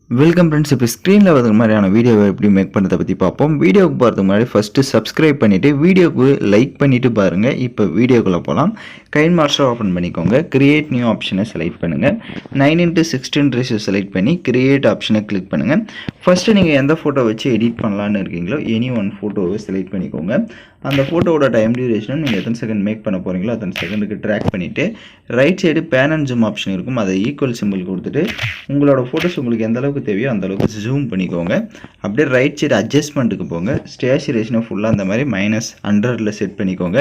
Welcome friends. இப்போ ஸ்க்ரீனில் வர மாதிரியான வீடியோவை எப்படி மேக் பண்ணுறதை பற்றி பார்ப்போம். வீடியோவுக்கு போகிறதுக்கு முன்னாடி ஃபஸ்ட்டு சப்ஸ்கிரைப் பண்ணிவிட்டு வீடியோவுக்கு லைக் பண்ணிவிட்டு பாருங்கள். இப்போ வீடியோக்குள்ளே போகலாம். கைன் மாஸ்டர் ஓப்பன் பண்ணிக்கோங்க. கிரியேட் நியூ ஆப்ஷனை செலக்ட் பண்ணுங்கள். 9:16 ரேஷியோ செலக்ட் பண்ணி கிரியேட் ஆப்ஷனை கிளிக் பண்ணுங்கள். ஃபஸ்ட்டு நீங்கள் எந்த ஃபோட்டோ வச்சு எடிட் பண்ணலான்னு இருக்கீங்களோ எனி ஒன் ஃபோட்டோவை செலக்ட் பண்ணிக்கோங்க. அந்த ஃபோட்டோவோட டைம் டியூரேஷனும் நீங்கள் எத்தனை செகண்ட் மேக் பண்ண போகிறீங்களோ அத்தனை செகண்டுக்கு ட்ராக் பண்ணிவிட்டு right side pan and zoom option இருக்கும். அதை ஈக்குவல் சிம்பிள் கொடுத்துட்டு உங்களோட ஃபோட்டோஸ் உங்களுக்கு எந்த அளவுக்கு தேவையோ அந்த அளவுக்கு ஜூம் பண்ணிக்கோங்க. அப்படியே ரைட் சைடு அட்ஜஸ்ட்மெண்ட்டுக்கு போங்க. ஸ்டேச்சுரேஷனை ஃபுல்லாக அந்த மாதிரி -100 செட் பண்ணிக்கோங்க.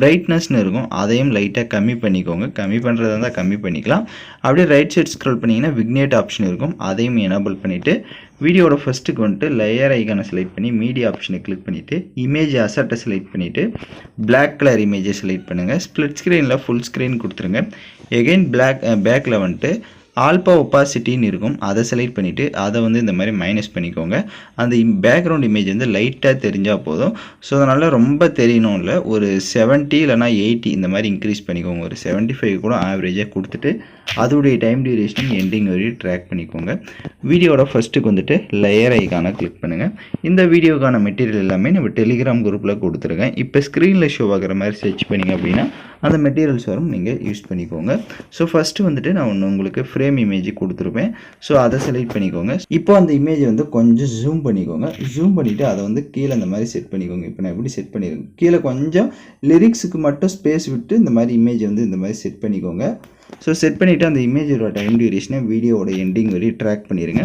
பிரைட்னஸ்னு இருக்கும், அதையும் லைட்டாக கம்மி பண்ணிக்கோங்க. கம்மி பண்ணுறதா இருந்தால் கம்மி பண்ணிக்கலாம். அப்படியே ரைட் சைடு ஸ்க்ரோல் பண்ணிங்கன்னா விக்னேட் ஆப்ஷன் இருக்கும், அதையும் எனேபிள் பண்ணிவிட்டு வீடியோட ஃபஸ்ட்டுக்கு வந்துட்டு லேயர் ஐக்கானை செலக்ட் பண்ணி மீடியா ஆப்ஷனை கிளிக் பண்ணிவிட்டு இமேஜ் அசட்டை செலக்ட் பண்ணிவிட்டு பிளாக் கலர் இமேஜை செலக்ட் பண்ணுங்கள். ஸ்ப்ளிட் ஸ்க்ரீனில் ஃபுல் ஸ்க்ரீன் கொடுத்துருங்க. எகெயின் பேக்கில் வந்துட்டு ஆல்பா ஒப்பாசிட்டின்னு இருக்கும், அதை செலக்ட் பண்ணிவிட்டு அதை வந்து இந்த மாதிரி மைனஸ் பண்ணிக்கோங்க. அந்த பேக்ரவுண்ட் இமேஜ் வந்து லைட்டாக தெரிஞ்சால் போதும். ஸோ அதனால் ரொம்ப தெரியணும் இல்லை, ஒரு 70 இல்லைனா 80 இந்த மாதிரி இன்க்ரீஸ் பண்ணிக்கோங்க. ஒரு 75 கூட ஆவரேஜாக கொடுத்துட்டு அதோடைய டைம் டியூரேஷன் எண்டிங் வரையும் ட்ராக் பண்ணிக்கோங்க. வீடியோட ஃபஸ்ட்டுக்கு வந்துட்டு லேயர் ஐக்கானை கிளிக் பண்ணுங்கள். இந்த வீடியோக்கான மெட்டீரியல் எல்லாமே நம்ம டெலிகிராம் குரூப்பில் கொடுத்துருக்கேன். இப்போ ஸ்க்ரீனில் ஷோ ஆகிற மாதிரி சர்ச் பண்ணிங்க அப்படின்னா அந்த மெட்டீரியல்ஸ் வரும், நீங்கள் யூஸ் பண்ணிக்கோங்க. ஸோ ஃபஸ்ட்டு வந்துட்டு நான் ஒன்று உங்களுக்கு ஃப்ரேம் இமேஜ் கொடுத்துருப்பேன். ஸோ அதை செலக்ட் பண்ணிக்கோங்க. இப்போ அந்த இமேஜ் வந்து கொஞ்சம் ஜூம் பண்ணிக்கோங்க. ஜூம் பண்ணிவிட்டு அதை வந்து கீழே இந்த மாதிரி செட் பண்ணிக்கோங்க. இப்போ நான் எப்படி செட் பண்ணியிருக்கேன், கீழே கொஞ்சம் லிரிக்ஸுக்கு மட்டும் ஸ்பேஸ் விட்டு இந்த மாதிரி இமேஜ் வந்து இந்த மாதிரி செட் பண்ணிக்கோங்க. ஸோ செட் பண்ணிவிட்டு அந்த இமேஜோட டைம் டியூரேஷனை வீடியோவோட எண்டிங் வரையும் ட்ராக் பண்ணிடுங்க.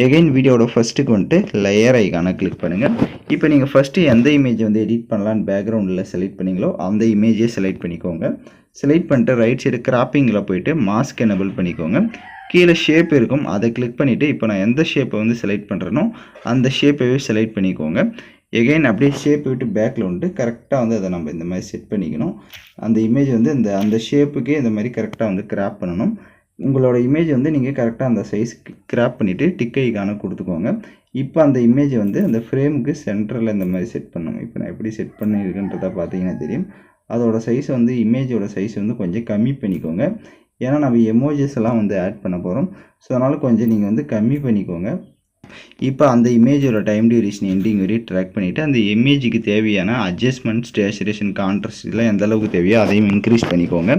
எகைன் வீடியோட ஃபஸ்ட்டுக்கு வந்துட்டு லேயர் ஐக்கானை கிளிக் பண்ணுங்கள். இப்போ நீங்கள் ஃபஸ்ட்டு எந்த இமேஜ் வந்து எடிட் பண்ணலான்னு பேக்ரவுண்டில் செலக்ட் பண்ணிங்களோ அந்த இமேஜை செலக்ட் பண்ணிக்கோங்க. செலக்ட் பண்ணிட்டு ரைட் சைடு கிராப்பிங்கில் போய்ட்டு மாஸ்க் எனேபிள் பண்ணிக்கோங்க. கீழே ஷேப் இருக்கும், அதை கிளிக் பண்ணிவிட்டு இப்போ நான் எந்த ஷேப்பை வந்து செலக்ட் பண்ணுறேனோ அந்த ஷேப்பையே செலக்ட் பண்ணிக்கோங்க. எகைன் அப்படியே ஷேப்பை விட்டு பேக்கில் வந்துட்டு கரெக்டாக வந்து அதை நம்ம இந்த மாதிரி செட் பண்ணிக்கணும். அந்த இமேஜ் வந்து அந்த ஷேப்புக்கே இந்த மாதிரி கரெக்டாக வந்து கிராப் பண்ணணும். உங்களோட இமேஜ் வந்து நீங்கள் கரெக்டாக அந்த சைஸ்க்கு கிராப் பண்ணிவிட்டு டிக் ஐக்கான கொடுத்துக்கோங்க. இப்போ அந்த இமேஜை வந்து அந்த ஃப்ரேமுக்கு சென்டரில் இந்த மாதிரி செட் பண்ணணும். இப்போ நான் எப்படி செட் பண்ணியிருக்குன்றதை பார்த்தீங்கன்னா தெரியும். அதோட சைஸ் வந்து இமேஜோட சைஸ் வந்து கொஞ்சம் கம்மி பண்ணிக்கோங்க. ஏன்னா நம்ம எமோஜஸ் எல்லாம் வந்து ஆட் பண்ண போகிறோம். ஸோ அதனால் கொஞ்சம் நீங்கள் வந்து கம்மி பண்ணிக்கோங்க. இப்போ அந்த இமேஜோட டைம் டியூரேஷன் எண்டிங் வரையும் ட்ராக் பண்ணிவிட்டு அந்த இமேஜுக்கு தேவையான அட்ஜஸ்ட்மெண்ட், ஸ்டேச்சுரேஷன், கான்ட்ராஸ்ட் இதெல்லாம் எந்த அளவுக்கு தேவையோ அதையும் இன்க்ரீஸ் பண்ணிக்கோங்க.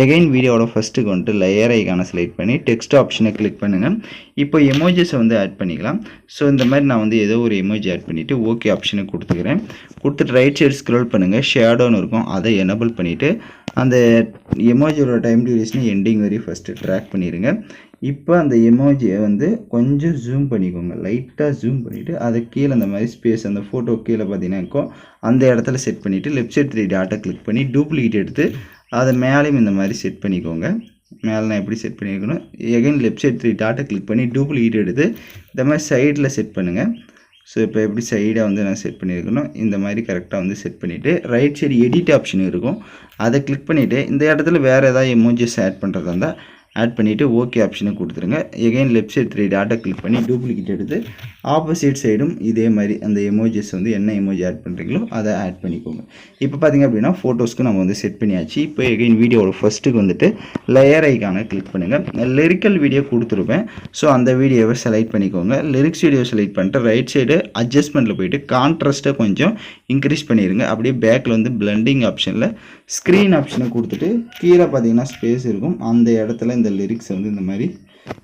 எகைன் வீடியோட ஃபஸ்ட்டுக்கு வந்துட்டு லேயர் ஐக்கானை செலக்ட் பண்ணி டெக்ஸ்ட் ஆப்ஷனை கிளிக் பண்ணுங்கள். இப்போ எமோஜஸை வந்து ஆட் பண்ணிக்கலாம். ஸோ இந்த மாதிரி நான் வந்து ஏதோ ஒரு எமோஜி ஆட் பண்ணிவிட்டு ஓகே ஆப்ஷனை கொடுத்துக்கிறேன். கொடுத்துட்டு ரைட் சைடு ஸ்க்ரோல் பண்ணுங்கள். ஷேடோன்னு இருக்கும், அதை எனேபிள் பண்ணிவிட்டு அந்த எமோஜியோட டைம் டியூரேஷனை எண்டிங் வரையும் ஃபஸ்ட்டு ட்ராக் பண்ணிடுங்க. இப்போ அந்த எமோஜியை வந்து கொஞ்சம் ஜூம் பண்ணிக்கோங்க. லைட்டாக ஜூம் பண்ணிவிட்டு அதை கீழே அந்த மாதிரி ஸ்பேஸ் அந்த ஃபோட்டோ கீழே பார்த்தீங்கன்னா இருக்கும், அந்த இடத்துல செட் பண்ணிவிட்டு லெஃப்ட் சைட் 3 டாட்டை கிளிக் பண்ணி டூப்ளிகேட் எடுத்து அதை மேலேயும் இந்த மாதிரி செட் பண்ணிக்கோங்க. மேலே நான் எப்படி செட் பண்ணியிருக்கணும், எகைன் லெஃப்ட் சைட் 3 டாட்டை கிளிக் பண்ணி டூப்ளிகேட் எடுத்து இந்த மாதிரி சைடில் செட் பண்ணுங்கள். ஸோ இப்போ எப்படி சைடாக வந்து நான் செட் பண்ணியிருக்கணும், இந்த மாதிரி கரெக்டாக வந்து செட் பண்ணிவிட்டு ரைட் சைடு எடிட் ஆப்ஷன் இருக்கும், அதை கிளிக் பண்ணிவிட்டு இந்த இடத்துல வேறு ஏதாவது எமோஜிஸ் ஆட் பண்ணுறதா இருந்தால் ஆட் பண்ணிவிட்டு ஓகே ஆப்ஷனை கொடுத்துருங்க. எகைன் லெஃப்ட் சைடு 3 டாட்டை கிளிக் பண்ணி டூப்ளிகேட் எடுத்து ஆப்போசிட் சைடும் இதே மாதிரி அந்த எமோஜிஸ் வந்து என்ன எமோஜி ஆட் பண்ணுறீங்களோ அதை ஆட் பண்ணிக்கோங்க. இப்போ பார்த்திங்க அப்படின்னா ஃபோட்டோஸ்க்கு நம்ம வந்து செட் பண்ணியாச்சு. இப்போ எகைன் வீடியோட ஃபஸ்ட்டுக்கு வந்துட்டு லேயர் ஐக்கானை கிளிக் பண்ணுங்கள். லிரிக்கல் வீடியோ கொடுத்துருப்பேன். ஸோ அந்த வீடியோவை செலக்ட் பண்ணிக்கோங்க. லிரிக்ஸ் வீடியோ செலக்ட் பண்ணிட்டு ரைட் சைடு அட்ஜஸ்ட்மெண்ட்டில் போய்ட்டு கான்ட்ராஸ்ட்டை கொஞ்சம் இன்க்ரீஸ் பண்ணிடுங்க. அப்படியே பேக்கில் வந்து பிளெண்டிங் ஆப்ஷனில் ஸ்க்ரீன் ஆப்ஷனை கொடுத்துட்டு கீழே பார்த்தீங்கன்னா ஸ்பேஸ் இருக்கும், அந்த இடத்துல இந்த லிரிக்ஸ் வந்து இந்த மாதிரி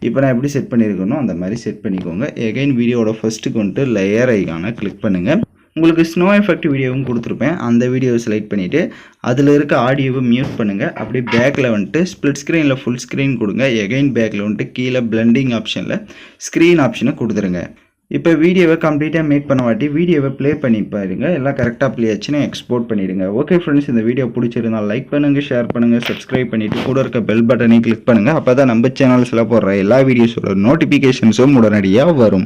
இப்போ நான் எப்படி செட் பண்ணியிருக்கணும் அந்த மாதிரி செட் பண்ணிக்கோங்க. எகைன் வீடியோட ஃபஸ்ட்டுக்கு வந்துட்டு லேயர் ஐக்கானை கிளிக் பண்ணுங்கள். உங்களுக்கு ஸ்னோ எஃபெக்ட் வீடியோவும் கொடுத்துருப்பேன், அந்த வீடியோவை செலக்ட் பண்ணிவிட்டு அதில் இருக்க ஆடியோவை மியூட் பண்ணுங்கள். அப்படியே பேக்கில் வந்துட்டு ஸ்ப்ளிட் ஸ்க்ரீனில் ஃபுல் ஸ்க்ரீன் கொடுங்க. எகைன் பேக்கில் வந்துட்டு கீழே பிளெண்டிங் ஆப்ஷனில் ஸ்க்ரீன் ஆப்ஷனை கொடுத்துருங்க. இப்போ வீடியோவை கம்ப்ளீட்டாக மேக் பண்ண வாட்டி வீடியோவை ப்ளே பண்ணி பாருங்க. எல்லாம் கரெக்டாக ப்ளே ஆச்சுன்னா எக்ஸ்போர்ட் பண்ணிடுங்க. ஓகே ஃப்ரெண்ட்ஸ், இந்த வீடியோ பிடிச்சிருந்தால் லைக் பண்ணுங்கள், ஷேர் பண்ணுங்கள், சப்ஸ்கிரைப் பண்ணிவிட்டு கூட இருக்க பெல் பட்டனையும் கிளிக் பண்ணுங்கள். அப்போ தான் நம்ம சேனல்ஸில் போடுற எல்லா வீடியோஸோட நோட்டிஃபிகேஷன்ஸும் உடனடியாக வரும்.